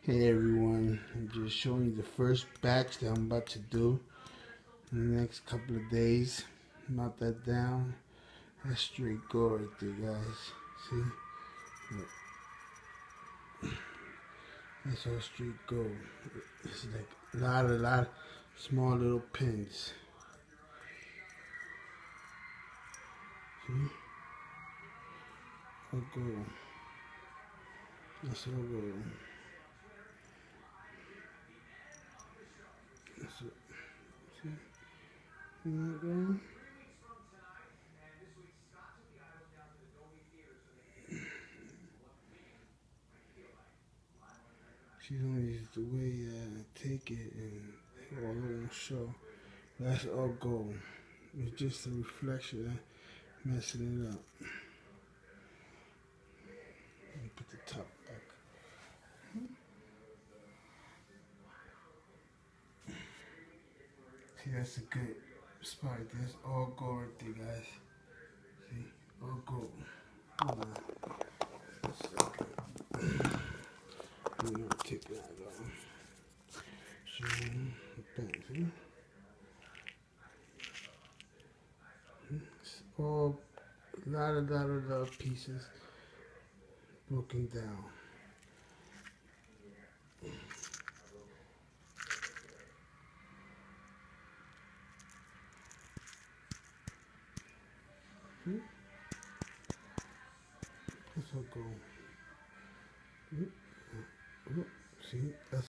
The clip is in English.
Hey everyone, I'm just showing you the first batch that I'm about to do in the next couple of days. Melt that down. That's straight gold right there, guys. See? Look. That's all straight gold. It's like a lot of small little pins. See? All gold. That's all gold. That's it. See? See that gold? She's only just the way I take it and all it won't show. That's all gold. It's just a reflection messing it up. Let me put the top back. See, that's a good spot. That's all gold right there, guys. See, all gold. Hold on. That's so good. I'm gonna take that off. So, back, see? It's all a lot of pieces broken down. See? That's all gold. See, that's